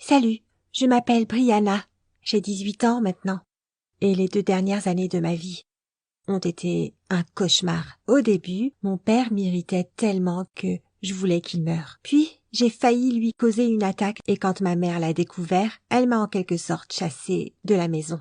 Salut, je m'appelle Brianna. J'ai 18 ans maintenant. Et les 2 dernières années de ma vie ont été un cauchemar. Au début, mon père m'irritait tellement que je voulais qu'il meure. Puis, j'ai failli lui causer une attaque et quand ma mère l'a découvert, elle m'a en quelque sorte chassée de la maison.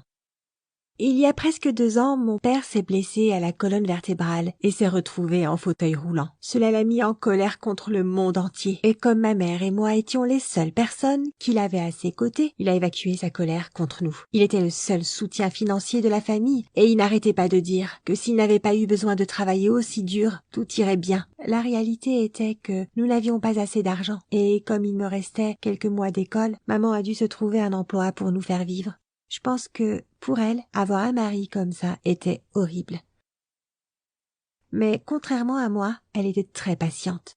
Il y a presque 2 ans, mon père s'est blessé à la colonne vertébrale et s'est retrouvé en fauteuil roulant. Cela l'a mis en colère contre le monde entier. Et comme ma mère et moi étions les seules personnes qu'il avait à ses côtés, il a évacué sa colère contre nous. Il était le seul soutien financier de la famille et il n'arrêtait pas de dire que s'il n'avait pas eu besoin de travailler aussi dur, tout irait bien. La réalité était que nous n'avions pas assez d'argent et comme il me restait quelques mois d'école, maman a dû se trouver un emploi pour nous faire vivre. Je pense que, pour elle, avoir un mari comme ça était horrible. Mais contrairement à moi, elle était très patiente.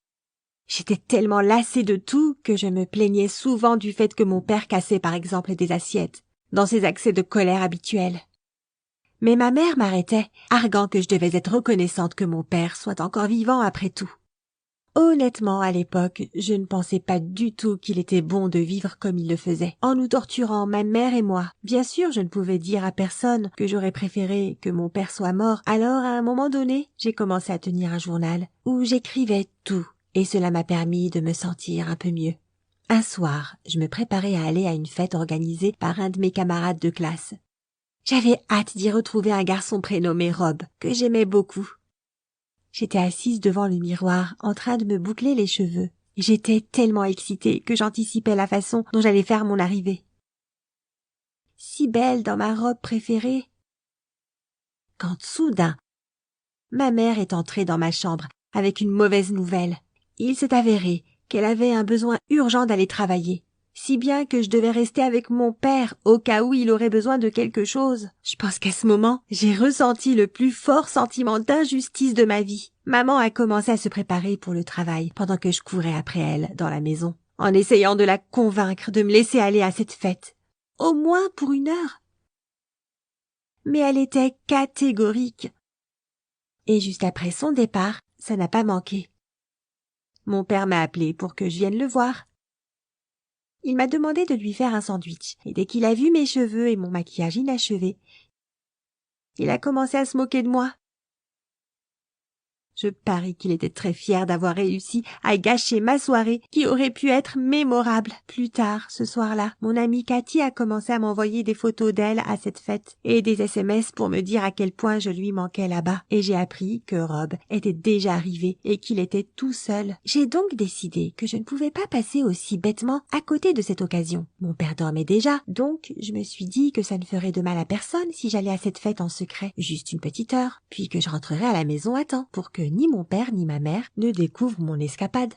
J'étais tellement lassée de tout que je me plaignais souvent du fait que mon père cassait par exemple des assiettes, dans ses accès de colère habituels. Mais ma mère m'arrêtait, arguant que je devais être reconnaissante que mon père soit encore vivant après tout. Honnêtement, à l'époque, je ne pensais pas du tout qu'il était bon de vivre comme il le faisait, en nous torturant, ma mère et moi. Bien sûr, je ne pouvais dire à personne que j'aurais préféré que mon père soit mort, alors à un moment donné, j'ai commencé à tenir un journal où j'écrivais tout, et cela m'a permis de me sentir un peu mieux. Un soir, je me préparais à aller à une fête organisée par un de mes camarades de classe. J'avais hâte d'y retrouver un garçon prénommé Rob, que j'aimais beaucoup. J'étais assise devant le miroir, en train de me boucler les cheveux. J'étais tellement excitée que j'anticipais la façon dont j'allais faire mon arrivée. Si belle dans ma robe préférée. Quand soudain, ma mère est entrée dans ma chambre avec une mauvaise nouvelle. Il s'est avéré qu'elle avait un besoin urgent d'aller travailler, si bien que je devais rester avec mon père au cas où il aurait besoin de quelque chose. Je pense qu'à ce moment, j'ai ressenti le plus fort sentiment d'injustice de ma vie. Maman a commencé à se préparer pour le travail pendant que je courais après elle dans la maison, en essayant de la convaincre de me laisser aller à cette fête, au moins pour 1 heure. Mais elle était catégorique. Et juste après son départ, ça n'a pas manqué. Mon père m'a appelé pour que je vienne le voir. Il m'a demandé de lui faire un sandwich, et dès qu'il a vu mes cheveux et mon maquillage inachevé, il a commencé à se moquer de moi. Je parie qu'il était très fier d'avoir réussi à gâcher ma soirée qui aurait pu être mémorable. Plus tard, ce soir-là, mon amie Cathy a commencé à m'envoyer des photos d'elle à cette fête et des SMS pour me dire à quel point je lui manquais là-bas. Et j'ai appris que Rob était déjà arrivé et qu'il était tout seul. J'ai donc décidé que je ne pouvais pas passer aussi bêtement à côté de cette occasion. Mon père dormait déjà, donc je me suis dit que ça ne ferait de mal à personne si j'allais à cette fête en secret, juste une petite heure, puis que je rentrerais à la maison à temps pour que ni mon père ni ma mère ne découvrent mon escapade.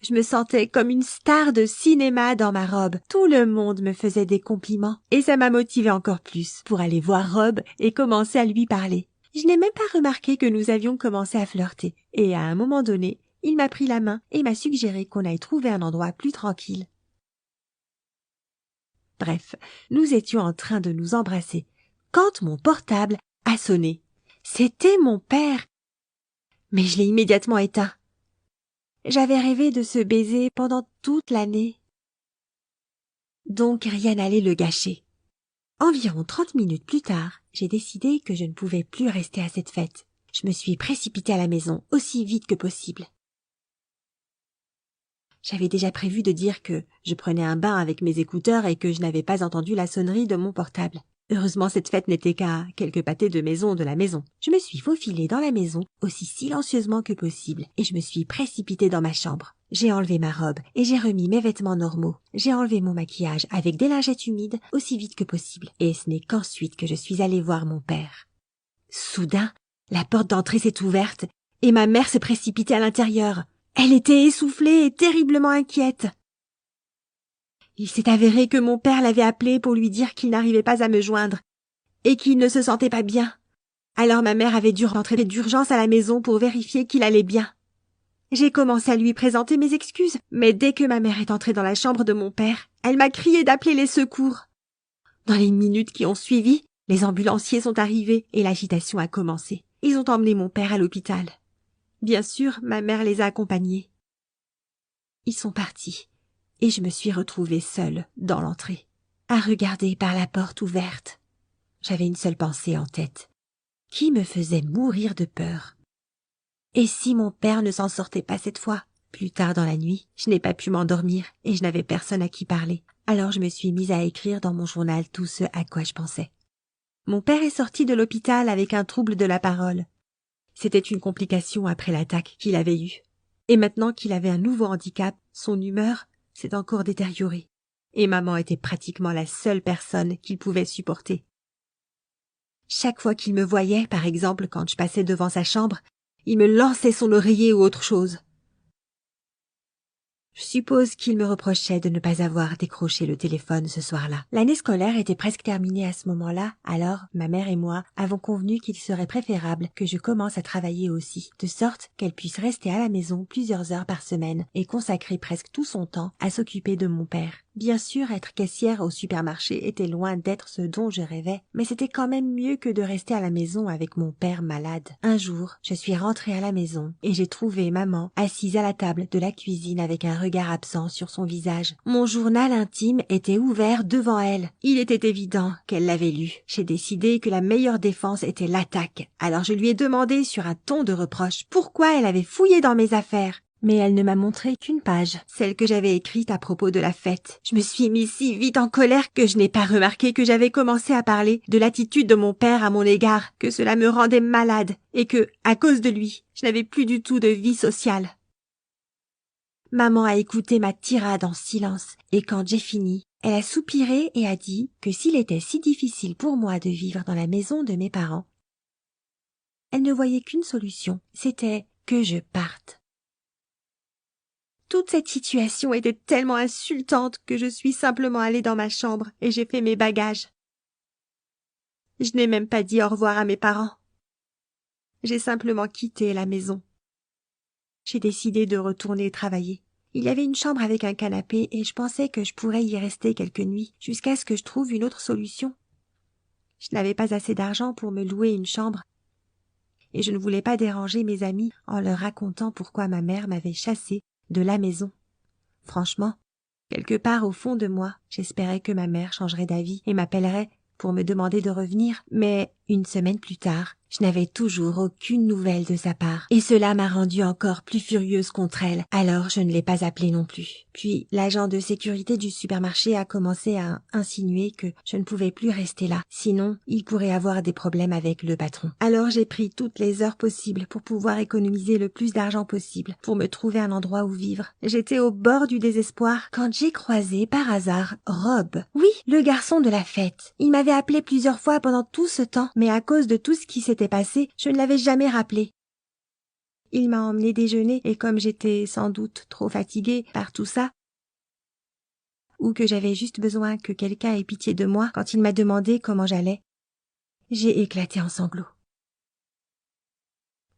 Je me sentais comme une star de cinéma dans ma robe. Tout le monde me faisait des compliments et ça m'a motivée encore plus pour aller voir Rob et commencer à lui parler. Je n'ai même pas remarqué que nous avions commencé à flirter et à un moment donné, il m'a pris la main et m'a suggéré qu'on aille trouver un endroit plus tranquille. Bref, nous étions en train de nous embrasser quand mon portable a sonné. C'était mon père. Mais je l'ai immédiatement éteint. J'avais rêvé de ce baiser pendant toute l'année. Donc rien n'allait le gâcher. Environ 30 minutes plus tard, j'ai décidé que je ne pouvais plus rester à cette fête. Je me suis précipitée à la maison aussi vite que possible. J'avais déjà prévu de dire que je prenais un bain avec mes écouteurs et que je n'avais pas entendu la sonnerie de mon portable. Heureusement, cette fête n'était qu'à quelques pâtés de maison de la maison. Je me suis faufilée dans la maison aussi silencieusement que possible et je me suis précipitée dans ma chambre. J'ai enlevé ma robe et j'ai remis mes vêtements normaux. J'ai enlevé mon maquillage avec des lingettes humides aussi vite que possible et ce n'est qu'ensuite que je suis allée voir mon père. Soudain, la porte d'entrée s'est ouverte et ma mère s'est précipitée à l'intérieur. Elle était essoufflée et terriblement inquiète. Il s'est avéré que mon père l'avait appelé pour lui dire qu'il n'arrivait pas à me joindre et qu'il ne se sentait pas bien. Alors ma mère avait dû rentrer d'urgence à la maison pour vérifier qu'il allait bien. J'ai commencé à lui présenter mes excuses, mais dès que ma mère est entrée dans la chambre de mon père, elle m'a crié d'appeler les secours. Dans les minutes qui ont suivi, les ambulanciers sont arrivés et l'agitation a commencé. Ils ont emmené mon père à l'hôpital. Bien sûr, ma mère les a accompagnés. Ils sont partis. et je me suis retrouvée seule dans l'entrée, à regarder par la porte ouverte. J'avais une seule pensée en tête, qui me faisait mourir de peur. Et si mon père ne s'en sortait pas cette fois? Plus tard dans la nuit, je n'ai pas pu m'endormir et je n'avais personne à qui parler. Alors je me suis mise à écrire dans mon journal tout ce à quoi je pensais. Mon père est sorti de l'hôpital avec un trouble de la parole. C'était une complication après l'attaque qu'il avait eue. Et maintenant qu'il avait un nouveau handicap, son humeur s'est encore détériorée. Et maman était pratiquement la seule personne qu'il pouvait supporter. Chaque fois qu'il me voyait, par exemple quand je passais devant sa chambre, il me lançait son oreiller ou autre chose. Je suppose qu'il me reprochait de ne pas avoir décroché le téléphone ce soir-là. L'année scolaire était presque terminée à ce moment-là, alors ma mère et moi avons convenu qu'il serait préférable que je commence à travailler aussi, de sorte qu'elle puisse rester à la maison plusieurs heures par semaine et consacrer presque tout son temps à s'occuper de mon père. Bien sûr, être caissière au supermarché était loin d'être ce dont je rêvais, mais c'était quand même mieux que de rester à la maison avec mon père malade. Un jour, je suis rentrée à la maison et j'ai trouvé maman assise à la table de la cuisine avec un regard absent sur son visage. Mon journal intime était ouvert devant elle. Il était évident qu'elle l'avait lu. J'ai décidé que la meilleure défense était l'attaque. Alors je lui ai demandé sur un ton de reproche pourquoi elle avait fouillé dans mes affaires. Mais elle ne m'a montré qu'une page, celle que j'avais écrite à propos de la fête. Je me suis mise si vite en colère que je n'ai pas remarqué que j'avais commencé à parler de l'attitude de mon père à mon égard, que cela me rendait malade et que, à cause de lui, je n'avais plus du tout de vie sociale. Maman a écouté ma tirade en silence et quand j'ai fini, elle a soupiré et a dit que s'il était si difficile pour moi de vivre dans la maison de mes parents, elle ne voyait qu'une solution, c'était que je parte. Toute cette situation était tellement insultante que je suis simplement allée dans ma chambre et j'ai fait mes bagages. Je n'ai même pas dit au revoir à mes parents. J'ai simplement quitté la maison. J'ai décidé de retourner travailler. Il y avait une chambre avec un canapé et je pensais que je pourrais y rester quelques nuits jusqu'à ce que je trouve une autre solution. Je n'avais pas assez d'argent pour me louer une chambre et je ne voulais pas déranger mes amis en leur racontant pourquoi ma mère m'avait chassée de la maison. Franchement, quelque part au fond de moi, j'espérais que ma mère changerait d'avis et m'appellerait pour me demander de revenir, mais une semaine plus tard, je n'avais toujours aucune nouvelle de sa part, et cela m'a rendue encore plus furieuse contre elle, alors je ne l'ai pas appelée non plus. Puis l'agent de sécurité du supermarché a commencé à insinuer que je ne pouvais plus rester là, sinon il pourrait avoir des problèmes avec le patron. Alors j'ai pris toutes les heures possibles pour pouvoir économiser le plus d'argent possible, pour me trouver un endroit où vivre. J'étais au bord du désespoir quand j'ai croisé par hasard Rob. Oui, le garçon de la fête. Il m'avait appelé plusieurs fois pendant tout ce temps, mais à cause de tout ce qui s'était passé, je ne l'avais jamais rappelé. Il m'a emmené déjeuner et comme j'étais sans doute trop fatiguée par tout ça, ou que j'avais juste besoin que quelqu'un ait pitié de moi quand il m'a demandé comment j'allais, j'ai éclaté en sanglots.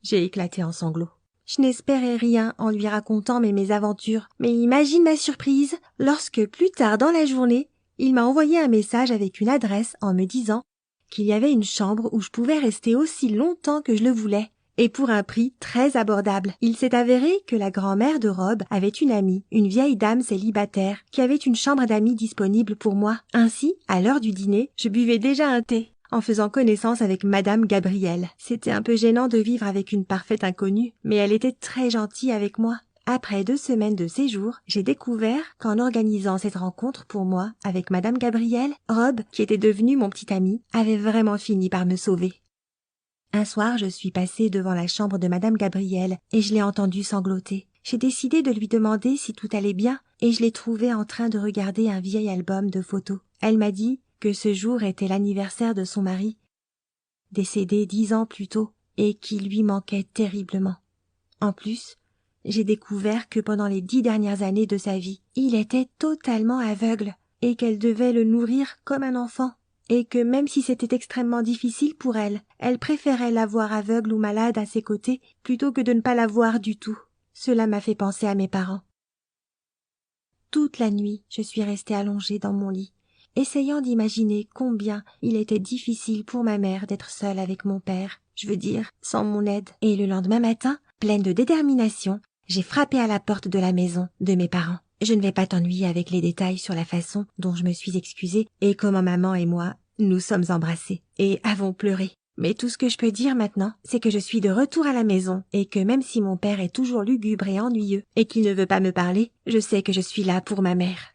Je n'espérais rien en lui racontant mes mésaventures, mais imagine ma surprise lorsque, plus tard dans la journée, il m'a envoyé un message avec une adresse en me disant qu'il y avait une chambre où je pouvais rester aussi longtemps que je le voulais, et pour un prix très abordable. Il s'est avéré que la grand-mère de Rob avait une amie, une vieille dame célibataire, qui avait une chambre d'amis disponible pour moi. Ainsi, à l'heure du dîner, je buvais déjà un thé, en faisant connaissance avec Madame Gabrielle. C'était un peu gênant de vivre avec une parfaite inconnue, mais elle était très gentille avec moi. Après 2 semaines de séjour, j'ai découvert qu'en organisant cette rencontre pour moi avec Madame Gabrielle, Rob, qui était devenu mon petit ami, avait vraiment fini par me sauver. Un soir, je suis passée devant la chambre de Madame Gabrielle et je l'ai entendue sangloter. J'ai décidé de lui demander si tout allait bien et je l'ai trouvée en train de regarder un vieil album de photos. Elle m'a dit que ce jour était l'anniversaire de son mari, décédé 10 ans plus tôt, et qui lui manquait terriblement. En plus, j'ai découvert que pendant les 10 dernières années de sa vie, il était totalement aveugle et qu'elle devait le nourrir comme un enfant et que même si c'était extrêmement difficile pour elle, elle préférait l'avoir aveugle ou malade à ses côtés plutôt que de ne pas l'avoir du tout. Cela m'a fait penser à mes parents. Toute la nuit, je suis restée allongée dans mon lit, essayant d'imaginer combien il était difficile pour ma mère d'être seule avec mon père, je veux dire, sans mon aide. Et le lendemain matin, pleine de détermination, j'ai frappé à la porte de la maison de mes parents. Je ne vais pas t'ennuyer avec les détails sur la façon dont je me suis excusée et comment maman et moi nous sommes embrassés et avons pleuré. Mais tout ce que je peux dire maintenant, c'est que je suis de retour à la maison et que même si mon père est toujours lugubre et ennuyeux et qu'il ne veut pas me parler, je sais que je suis là pour ma mère.